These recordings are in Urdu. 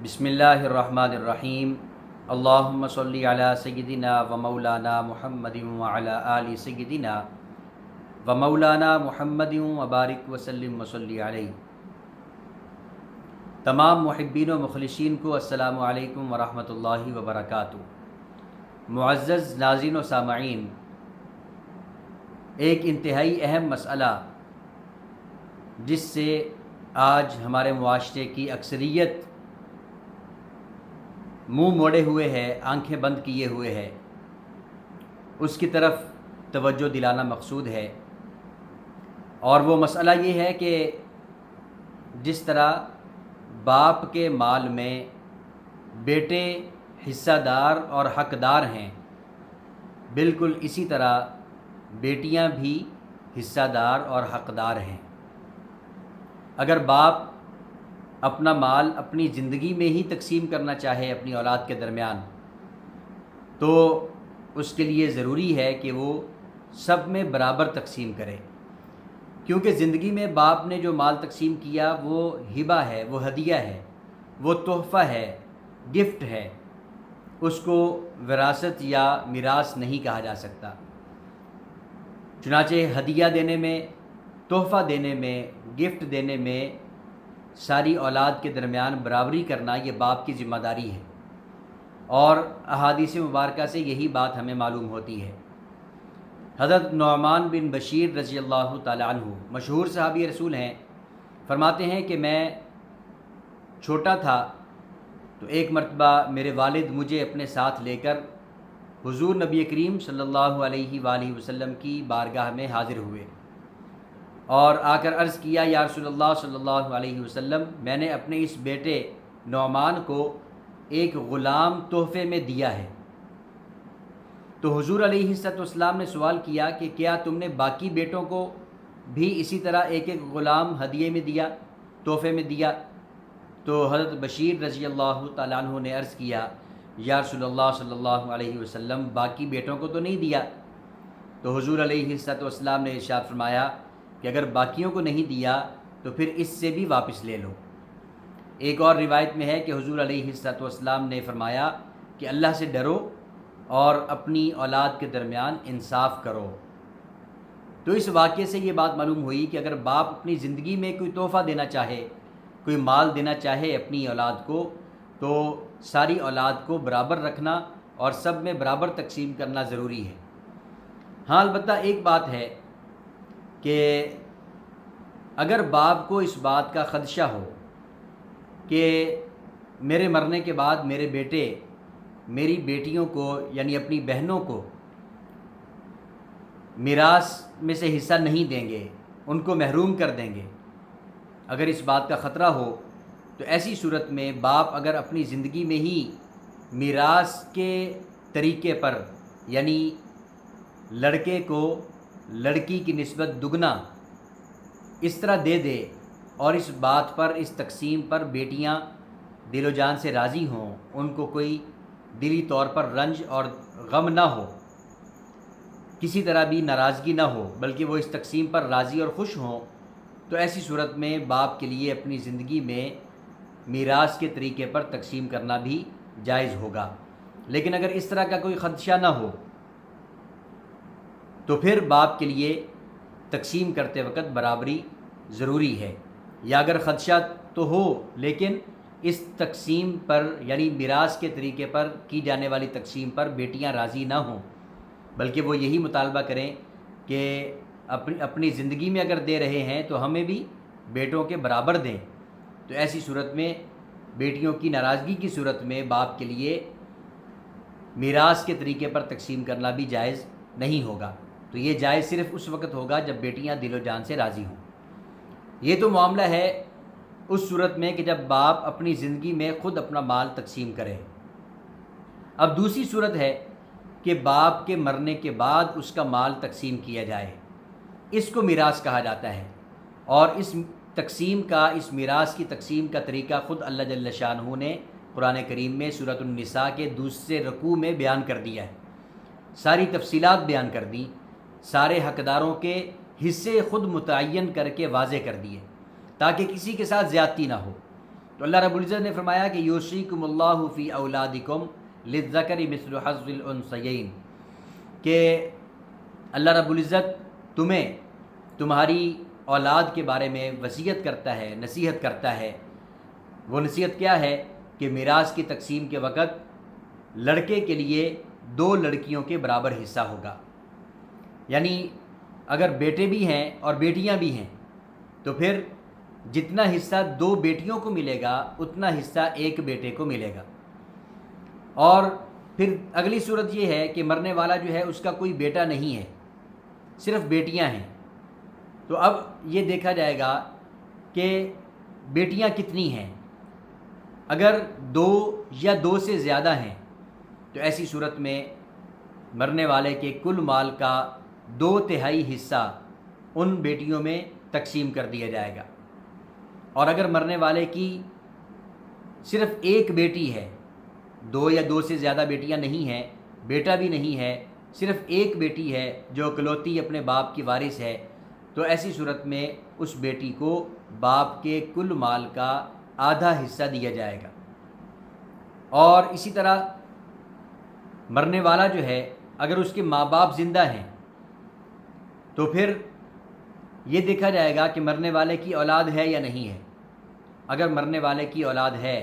بسم اللہ الرحمن الرحیم اللہم صلی علی سیدنا و مولانا محمد وعلی آل سیدنا و مولانا محمد وبارک وسلم وصلی علیہ۔ تمام محبین و مخلصین کو السلام علیکم ورحمۃ اللہ وبرکاتہ۔ معزز ناظرین و سامعین، ایک انتہائی اہم مسئلہ جس سے آج ہمارے معاشرے کی اکثریت منہ موڑے ہوئے ہے، آنکھیں بند کیے ہوئے ہے، اس کی طرف توجہ دلانا مقصود ہے۔ اور وہ مسئلہ یہ ہے کہ جس طرح باپ کے مال میں بیٹے حصہ دار اور حقدار ہیں، بالکل اسی طرح بیٹیاں بھی حصہ دار اور حقدار ہیں۔ اگر باپ اپنا مال اپنی زندگی میں ہی تقسیم کرنا چاہے اپنی اولاد کے درمیان، تو اس کے لیے ضروری ہے کہ وہ سب میں برابر تقسیم کرے، کیونکہ زندگی میں باپ نے جو مال تقسیم کیا وہ ہبہ ہے، وہ ہدیہ ہے، وہ تحفہ ہے، گفٹ ہے، اس کو وراثت یا میراث نہیں کہا جا سکتا۔ چنانچہ ہدیہ دینے میں، تحفہ دینے میں، گفٹ دینے میں ساری اولاد کے درمیان برابری کرنا یہ باپ کی ذمہ داری ہے، اور احادیث مبارکہ سے یہی بات ہمیں معلوم ہوتی ہے۔ حضرت نعمان بن بشیر رضی اللہ تعالیٰ عنہ مشہور صحابی رسول ہیں، فرماتے ہیں کہ میں چھوٹا تھا تو ایک مرتبہ میرے والد مجھے اپنے ساتھ لے کر حضور نبی کریم صلی اللہ علیہ وآلہ وسلم کی بارگاہ میں حاضر ہوئے اور آ کر عرض کیا، یا رسول اللہ صلی اللہ علیہ وسلم، میں نے اپنے اس بیٹے نعمان کو ایک غلام تحفے میں دیا ہے۔ تو حضور علیہ السلام نے سوال کیا کہ کیا تم نے باقی بیٹوں کو بھی اسی طرح ایک ایک غلام ہدیے میں دیا، تحفے میں دیا؟ تو حضرت بشیر رضی اللہ تعالیٰ عنہ نے عرض کیا، یا رسول اللہ صلی اللہ علیہ وسلم، باقی بیٹوں کو تو نہیں دیا۔ تو حضور علیہ السلام نے ارشاد فرمایا کہ اگر باقیوں کو نہیں دیا تو پھر اس سے بھی واپس لے لو۔ ایک اور روایت میں ہے کہ حضور علیہ السلام نے فرمایا کہ اللہ سے ڈرو اور اپنی اولاد کے درمیان انصاف کرو۔ تو اس واقعے سے یہ بات معلوم ہوئی کہ اگر باپ اپنی زندگی میں کوئی تحفہ دینا چاہے، کوئی مال دینا چاہے اپنی اولاد کو، تو ساری اولاد کو برابر رکھنا اور سب میں برابر تقسیم کرنا ضروری ہے۔ ہاں، البتہ ایک بات ہے کہ اگر باپ کو اس بات کا خدشہ ہو کہ میرے مرنے کے بعد میرے بیٹے میری بیٹیوں کو یعنی اپنی بہنوں کو میراث میں سے حصہ نہیں دیں گے، ان کو محروم کر دیں گے، اگر اس بات کا خطرہ ہو تو ایسی صورت میں باپ اگر اپنی زندگی میں ہی میراث کے طریقے پر یعنی لڑکے کو لڑکی کی نسبت دگنا اس طرح دے دے اور اس بات پر، اس تقسیم پر بیٹیاں دل و جان سے راضی ہوں، ان کو کوئی دلی طور پر رنج اور غم نہ ہو، کسی طرح بھی ناراضگی نہ ہو، بلکہ وہ اس تقسیم پر راضی اور خوش ہوں، تو ایسی صورت میں باپ کے لیے اپنی زندگی میں میراث کے طریقے پر تقسیم کرنا بھی جائز ہوگا۔ لیکن اگر اس طرح کا کوئی خدشہ نہ ہو تو پھر باپ کے لیے تقسیم کرتے وقت برابری ضروری ہے، یا اگر خدشہ تو ہو لیکن اس تقسیم پر یعنی میراث کے طریقے پر کی جانے والی تقسیم پر بیٹیاں راضی نہ ہوں، بلکہ وہ یہی مطالبہ کریں کہ اپنی زندگی میں اگر دے رہے ہیں تو ہمیں بھی بیٹوں کے برابر دیں، تو ایسی صورت میں بیٹیوں کی ناراضگی کی صورت میں باپ کے لیے میراث کے طریقے پر تقسیم کرنا بھی جائز نہیں ہوگا۔ تو یہ جائز صرف اس وقت ہوگا جب بیٹیاں دل و جان سے راضی ہوں۔ یہ تو معاملہ ہے اس صورت میں کہ جب باپ اپنی زندگی میں خود اپنا مال تقسیم کرے۔ اب دوسری صورت ہے کہ باپ کے مرنے کے بعد اس کا مال تقسیم کیا جائے، اس کو میراث کہا جاتا ہے، اور اس تقسیم کا، اس میراث کی تقسیم کا طریقہ خود اللہ جل شانہ نے قرآن کریم میں سورۃ النساء کے دوسرے رکوع میں بیان کر دیا ہے، ساری تفصیلات بیان کر دی، سارے حقداروں کے حصے خود متعین کر کے واضح کر دیے تاکہ کسی کے ساتھ زیادتی نہ ہو۔ تو اللہ رب العزت نے فرمایا کہ یوصیکم اللہ فی اولادکم للذکر مثل حظ الانثیین، کہ اللہ رب العزت تمہیں تمہاری اولاد کے بارے میں وصیت کرتا ہے، نصیحت کرتا ہے۔ وہ نصیحت کیا ہے کہ میراث کی تقسیم کے وقت لڑکے کے لیے 2 لڑکیوں کے برابر حصہ ہوگا، یعنی اگر بیٹے بھی ہیں اور بیٹیاں بھی ہیں تو پھر جتنا حصہ 2 بیٹیوں کو ملے گا اتنا حصہ 1 بیٹے کو ملے گا۔ اور پھر اگلی صورت یہ ہے کہ مرنے والا جو ہے اس کا کوئی بیٹا نہیں ہے، صرف بیٹیاں ہیں، تو اب یہ دیکھا جائے گا کہ بیٹیاں کتنی ہیں۔ اگر 2 یا 2 سے زیادہ ہیں تو ایسی صورت میں مرنے والے کے کل مال کا 2/3 حصہ ان بیٹیوں میں تقسیم کر دیا جائے گا۔ اور اگر مرنے والے کی صرف 1 بیٹی ہے، 2 یا 2 سے زیادہ بیٹیاں نہیں ہیں، بیٹا بھی نہیں ہے، صرف 1 بیٹی ہے جو اکلوتی اپنے باپ کی وارث ہے، تو ایسی صورت میں اس بیٹی کو باپ کے کل مال کا آدھا حصہ دیا جائے گا۔ اور اسی طرح مرنے والا جو ہے اگر اس کے ماں باپ زندہ ہیں تو پھر یہ دیکھا جائے گا کہ مرنے والے کی اولاد ہے یا نہیں ہے۔ اگر مرنے والے کی اولاد ہے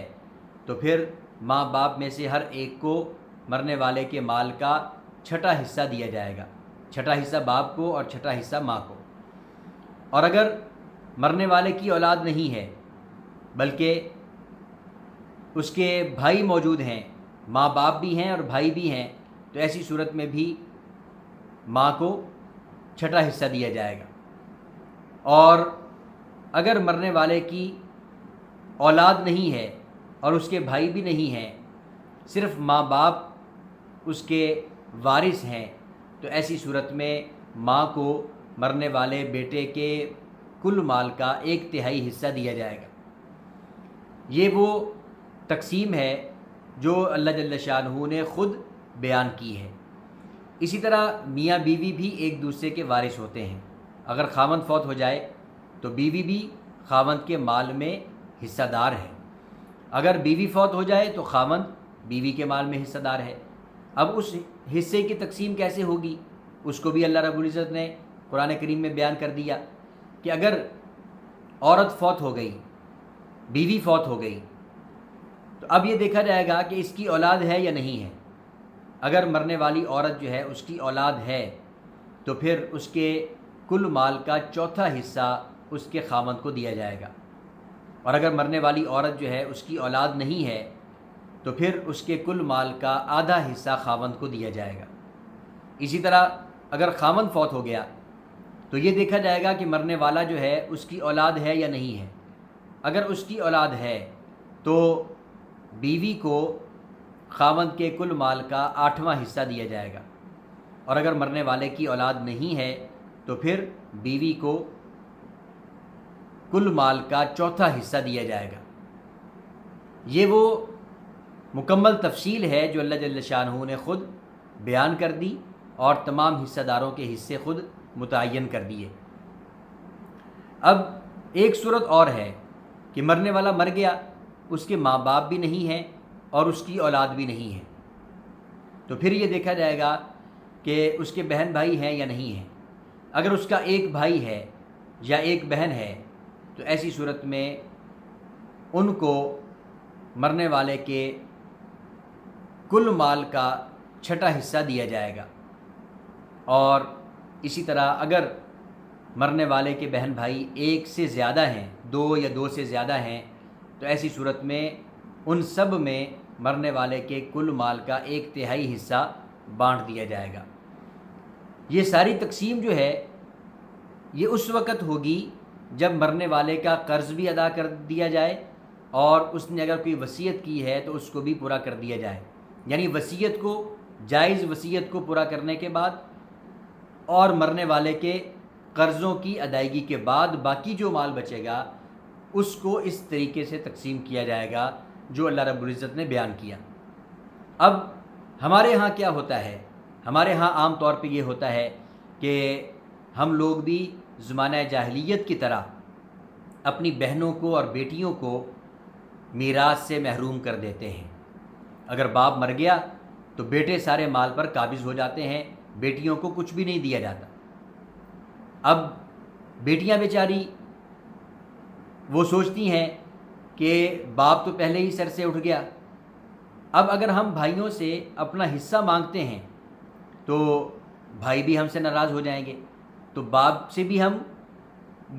تو پھر ماں باپ میں سے ہر ایک کو مرنے والے کے مال کا 6واں حصہ دیا جائے گا، 6واں حصہ باپ کو اور 6واں حصہ ماں کو۔ اور اگر مرنے والے کی اولاد نہیں ہے بلکہ اس کے بھائی موجود ہیں، ماں باپ بھی ہیں اور بھائی بھی ہیں، تو ایسی صورت میں بھی ماں کو 6واں حصہ دیا جائے گا۔ اور اگر مرنے والے کی اولاد نہیں ہے اور اس کے بھائی بھی نہیں ہیں، صرف ماں باپ اس کے وارث ہیں، تو ایسی صورت میں ماں کو مرنے والے بیٹے کے کل مال کا 1/3 حصہ دیا جائے گا۔ یہ وہ تقسیم ہے جو اللہ جل شانہ نے خود بیان کی ہے۔ اسی طرح میاں بیوی بھی ایک دوسرے کے وارث ہوتے ہیں۔ اگر خاوند فوت ہو جائے تو بیوی بھی خاوند کے مال میں حصہ دار ہے، اگر بیوی فوت ہو جائے تو خاوند بیوی کے مال میں حصہ دار ہے۔ اب اس حصے کی تقسیم کیسے ہوگی اس کو بھی اللہ رب العزت نے قرآن کریم میں بیان کر دیا کہ اگر عورت فوت ہو گئی، بیوی فوت ہو گئی، تو اب یہ دیکھا جائے گا کہ اس کی اولاد ہے یا نہیں ہے۔ اگر مرنے والی عورت جو ہے اس کی اولاد ہے تو پھر اس کے کل مال کا 4واں حصہ اس کے خاوند کو دیا جائے گا، اور اگر مرنے والی عورت جو ہے اس کی اولاد نہیں ہے تو پھر اس کے کل مال کا آدھا حصہ خاوند کو دیا جائے گا۔ اسی طرح اگر خاوند فوت ہو گیا تو یہ دیکھا جائے گا کہ مرنے والا جو ہے اس کی اولاد ہے یا نہیں ہے۔ اگر اس کی اولاد ہے تو بیوی کو خاوند کے کل مال کا 8واں حصہ دیا جائے گا، اور اگر مرنے والے کی اولاد نہیں ہے تو پھر بیوی کو کل مال کا 4واں حصہ دیا جائے گا۔ یہ وہ مکمل تفصیل ہے جو اللہ جل شانہ نے خود بیان کر دی اور تمام حصہ داروں کے حصے خود متعین کر دیے۔ اب ایک صورت اور ہے کہ مرنے والا مر گیا، اس کے ماں باپ بھی نہیں ہیں اور اس کی اولاد بھی نہیں ہے، تو پھر یہ دیکھا جائے گا کہ اس کے بہن بھائی ہیں یا نہیں ہیں۔ اگر اس کا ایک بھائی ہے یا ایک بہن ہے تو ایسی صورت میں ان کو مرنے والے کے کل مال کا 6واں حصہ دیا جائے گا۔ اور اسی طرح اگر مرنے والے کے بہن بھائی 1 سے زیادہ ہیں، 2 یا 2 سے زیادہ ہیں، تو ایسی صورت میں ان سب میں مرنے والے کے کل مال کا 1/3 حصہ بانٹ دیا جائے گا۔ یہ ساری تقسیم جو ہے یہ اس وقت ہوگی جب مرنے والے کا قرض بھی ادا کر دیا جائے اور اس نے اگر کوئی وصیت کی ہے تو اس کو بھی پورا کر دیا جائے، یعنی وصیت کو، جائز وصیت کو پورا کرنے کے بعد اور مرنے والے کے قرضوں کی ادائیگی کے بعد باقی جو مال بچے گا اس کو اس طریقے سے تقسیم کیا جائے گا جو اللہ رب العزت نے بیان کیا۔ اب ہمارے ہاں کیا ہوتا ہے؟ ہمارے ہاں عام طور پہ یہ ہوتا ہے کہ ہم لوگ بھی زمانہ جاہلیت کی طرح اپنی بہنوں کو اور بیٹیوں کو میراث سے محروم کر دیتے ہیں۔ اگر باپ مر گیا تو بیٹے سارے مال پر قابض ہو جاتے ہیں، بیٹیوں کو کچھ بھی نہیں دیا جاتا۔ اب بیٹیاں بیچاری وہ سوچتی ہیں کہ باپ تو پہلے ہی سر سے اٹھ گیا، اب اگر ہم بھائیوں سے اپنا حصہ مانگتے ہیں تو بھائی بھی ہم سے ناراض ہو جائیں گے، تو باپ سے بھی ہم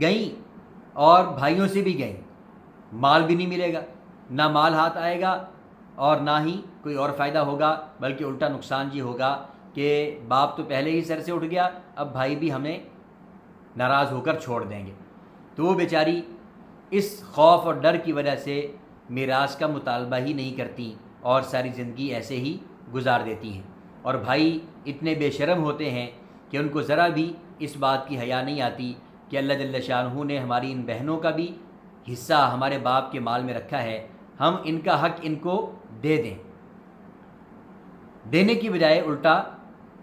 گئیں اور بھائیوں سے بھی گئیں، مال بھی نہیں ملے گا، نہ مال ہاتھ آئے گا اور نہ ہی کوئی اور فائدہ ہوگا، بلکہ الٹا نقصان یہ ہوگا کہ باپ تو پہلے ہی سر سے اٹھ گیا، اب بھائی بھی ہمیں ناراض ہو کر چھوڑ دیں گے۔ تو وہ بیچاری اس خوف اور ڈر کی وجہ سے میراث کا مطالبہ ہی نہیں کرتی اور ساری زندگی ایسے ہی گزار دیتی ہیں۔ اور بھائی اتنے بے شرم ہوتے ہیں کہ ان کو ذرا بھی اس بات کی حیا نہیں آتی کہ اللہ جل شانہ نے ہماری ان بہنوں کا بھی حصہ ہمارے باپ کے مال میں رکھا ہے، ہم ان کا حق ان کو دے دیں۔ دینے کی بجائے الٹا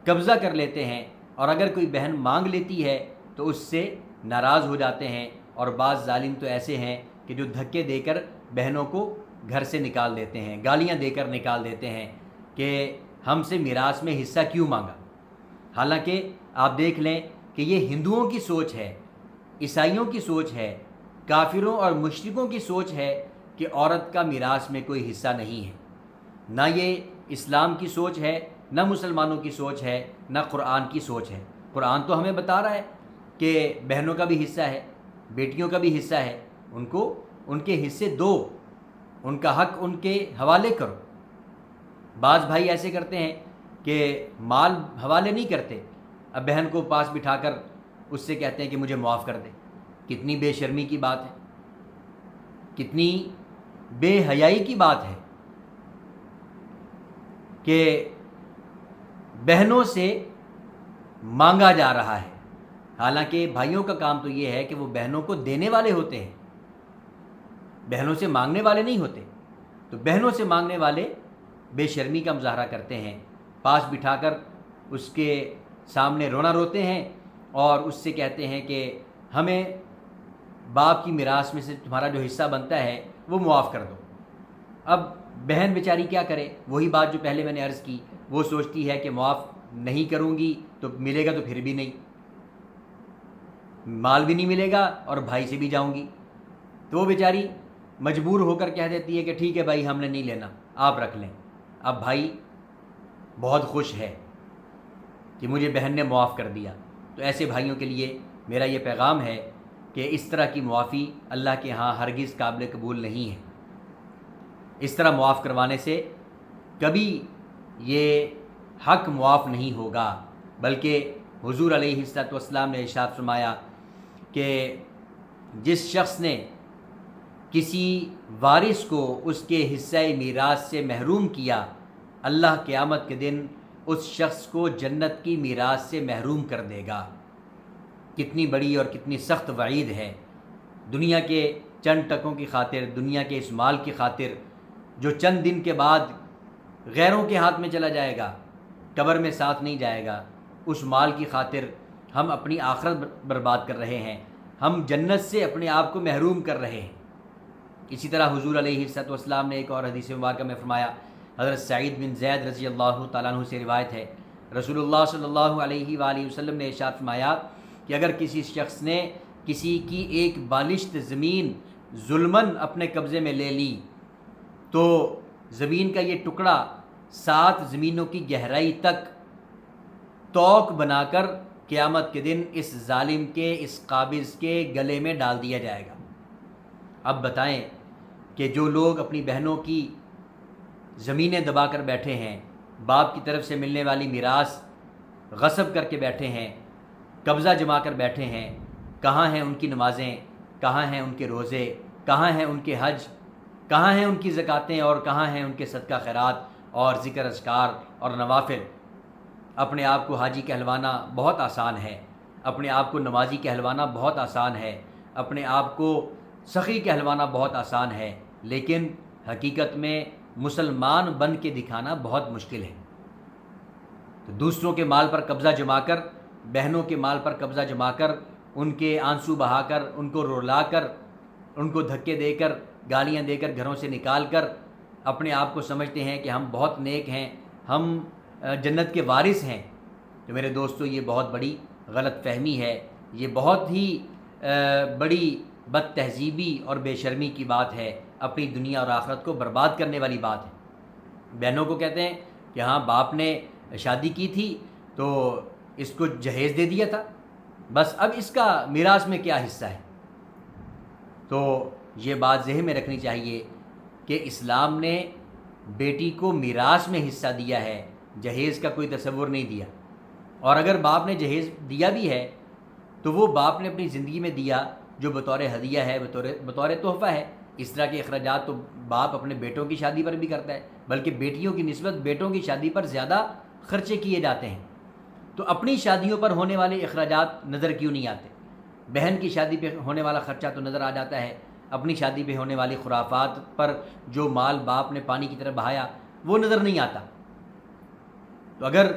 قبضہ کر لیتے ہیں، اور اگر کوئی بہن مانگ لیتی ہے تو اس سے ناراض ہو جاتے ہیں، اور بعض ظالم تو ایسے ہیں کہ جو دھکے دے کر بہنوں کو گھر سے نکال دیتے ہیں، گالیاں دے کر نکال دیتے ہیں کہ ہم سے میراث میں حصہ کیوں مانگا۔ حالانکہ آپ دیکھ لیں کہ یہ ہندوؤں کی سوچ ہے، عیسائیوں کی سوچ ہے، کافروں اور مشرکوں کی سوچ ہے کہ عورت کا میراث میں کوئی حصہ نہیں ہے۔ نہ یہ اسلام کی سوچ ہے، نہ مسلمانوں کی سوچ ہے، نہ قرآن کی سوچ ہے۔ قرآن تو ہمیں بتا رہا ہے کہ بہنوں کا بھی حصہ ہے، بیٹیوں کا بھی حصہ ہے، ان کو ان کے حصے دو، ان کا حق ان کے حوالے کرو۔ بعض بھائی ایسے کرتے ہیں کہ مال حوالے نہیں کرتے، اب بہن کو پاس بٹھا کر اس سے کہتے ہیں کہ مجھے معاف کر دے۔ کتنی بے شرمی کی بات ہے، کتنی بے حیائی کی بات ہے کہ بہنوں سے مانگا جا رہا ہے، حالانکہ بھائیوں کا کام تو یہ ہے کہ وہ بہنوں کو دینے والے ہوتے ہیں، بہنوں سے مانگنے والے نہیں ہوتے۔ تو بہنوں سے مانگنے والے بے شرمی کا مظاہرہ کرتے ہیں، پاس بٹھا کر اس کے سامنے رونا روتے ہیں اور اس سے کہتے ہیں کہ ہمیں باپ کی میراث میں سے تمہارا جو حصہ بنتا ہے وہ معاف کر دو۔ اب بہن بیچاری کیا کرے؟ وہی بات جو پہلے میں نے عرض کی، وہ سوچتی ہے کہ معاف نہیں کروں گی تو ملے گا تو پھر بھی نہیں، مال بھی نہیں ملے گا اور بھائی سے بھی جاؤں گی۔ تو وہ بیچاری مجبور ہو کر کہہ دیتی ہے کہ ٹھیک ہے بھائی، ہم نے نہیں لینا، آپ رکھ لیں۔ اب بھائی بہت خوش ہے کہ مجھے بہن نے معاف کر دیا۔ تو ایسے بھائیوں کے لیے میرا یہ پیغام ہے کہ اس طرح کی معافی اللہ کے ہاں ہرگز قابل قبول نہیں ہے۔ اس طرح معاف کروانے سے کبھی یہ حق معاف نہیں ہوگا، بلکہ حضور علیہ الصلوۃ والسلام نے ارشاد فرمایا کہ جس شخص نے کسی وارث کو اس کے حصہ میراث سے محروم کیا، اللہ قیامت کے دن اس شخص کو جنت کی میراث سے محروم کر دے گا۔ کتنی بڑی اور کتنی سخت وعید ہے۔ دنیا کے چند ٹکوں کی خاطر، دنیا کے اس مال کی خاطر جو چند دن کے بعد غیروں کے ہاتھ میں چلا جائے گا، قبر میں ساتھ نہیں جائے گا، اس مال کی خاطر ہم اپنی آخرت برباد کر رہے ہیں، ہم جنت سے اپنے آپ کو محروم کر رہے ہیں۔ اسی طرح حضور علیہ الصلوۃ والسلام نے ایک اور حدیث مبارکہ میں فرمایا، حضرت سعید بن زید رضی اللہ تعالیٰ عنہ سے روایت ہے، رسول اللہ صلی اللہ علیہ وآلہ وسلم نے ارشاد فرمایا کہ اگر کسی شخص نے کسی کی ایک بالشت زمین ظلماً اپنے قبضے میں لے لی تو زمین کا یہ ٹکڑا 7 زمینوں کی گہرائی تک توق بنا کر قیامت کے دن اس ظالم کے، اس قابض کے گلے میں ڈال دیا جائے گا۔ اب بتائیں کہ جو لوگ اپنی بہنوں کی زمینیں دبا کر بیٹھے ہیں، باپ کی طرف سے ملنے والی میراث غصب کر کے بیٹھے ہیں، قبضہ جما کر بیٹھے ہیں، کہاں ہیں ان کی نمازیں، کہاں ہیں ان کے روزے، کہاں ہیں ان کے حج، کہاں ہیں ان کی زکاتیں، اور کہاں ہیں ان کے صدقہ خیرات اور ذکر اذکار اور نوافل۔ اپنے آپ کو حاجی کہلوانا بہت آسان ہے، اپنے آپ کو نمازی کہلوانا بہت آسان ہے، اپنے آپ کو سخی کہلوانا بہت آسان ہے، لیکن حقیقت میں مسلمان بن کے دکھانا بہت مشکل ہے۔ تو دوسروں کے مال پر قبضہ جما کر، بہنوں کے مال پر قبضہ جما کر، ان کے آنسو بہا کر، ان کو رلا کر، ان کو دھکے دے کر گالیاں دے کر گھروں سے نکال کر اپنے آپ کو سمجھتے ہیں کہ ہم بہت نیک ہیں، ہم جنت کے وارث ہیں، تو میرے دوستو یہ بہت بڑی غلط فہمی ہے، یہ بہت ہی بڑی بد تہذیبی اور بے شرمی کی بات ہے، اپنی دنیا اور آخرت کو برباد کرنے والی بات ہے۔ بہنوں کو کہتے ہیں کہ ہاں باپ نے شادی کی تھی تو اس کو جہیز دے دیا تھا، بس اب اس کا میراث میں کیا حصہ ہے؟ تو یہ بات ذہن میں رکھنی چاہیے کہ اسلام نے بیٹی کو میراث میں حصہ دیا ہے، جہیز کا کوئی تصور نہیں دیا۔ اور اگر باپ نے جہیز دیا بھی ہے تو وہ باپ نے اپنی زندگی میں دیا جو بطور ہدیہ ہے، بطور تحفہ ہے۔ اس طرح کے اخراجات تو باپ اپنے بیٹوں کی شادی پر بھی کرتا ہے، بلکہ بیٹیوں کی نسبت بیٹوں کی شادی پر زیادہ خرچے کیے جاتے ہیں۔ تو اپنی شادیوں پر ہونے والے اخراجات نظر کیوں نہیں آتے؟ بہن کی شادی پہ ہونے والا خرچہ تو نظر آ جاتا ہے، اپنی شادی پہ ہونے والی خرافات پر جو مال باپ نے پانی کی طرح بہایا وہ نظر نہیں آتا۔ تو اگر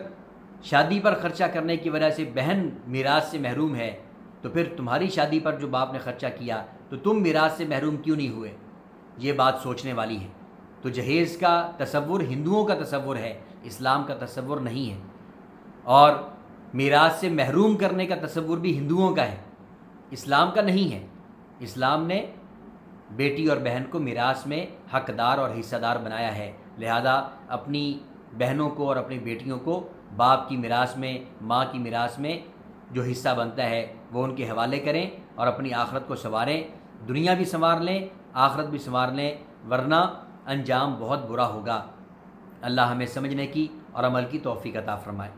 شادی پر خرچہ کرنے کی وجہ سے بہن میراث سے محروم ہے تو پھر تمہاری شادی پر جو باپ نے خرچہ کیا تو تم میراث سے محروم کیوں نہیں ہوئے؟ یہ بات سوچنے والی ہے۔ تو جہیز کا تصور ہندوؤں کا تصور ہے، اسلام کا تصور نہیں ہے، اور میراث سے محروم کرنے کا تصور بھی ہندوؤں کا ہے، اسلام کا نہیں ہے۔ اسلام نے بیٹی اور بہن کو میراث میں حقدار اور حصہ دار بنایا ہے، لہذا اپنی بہنوں کو اور اپنی بیٹیوں کو باپ کی میراث میں، ماں کی میراث میں جو حصہ بنتا ہے وہ ان کے حوالے کریں اور اپنی آخرت کو سنواریں، دنیا بھی سنوار لیں، آخرت بھی سنوار لیں، ورنہ انجام بہت برا ہوگا۔ اللہ ہمیں سمجھنے کی اور عمل کی توفیق عطا فرمائے۔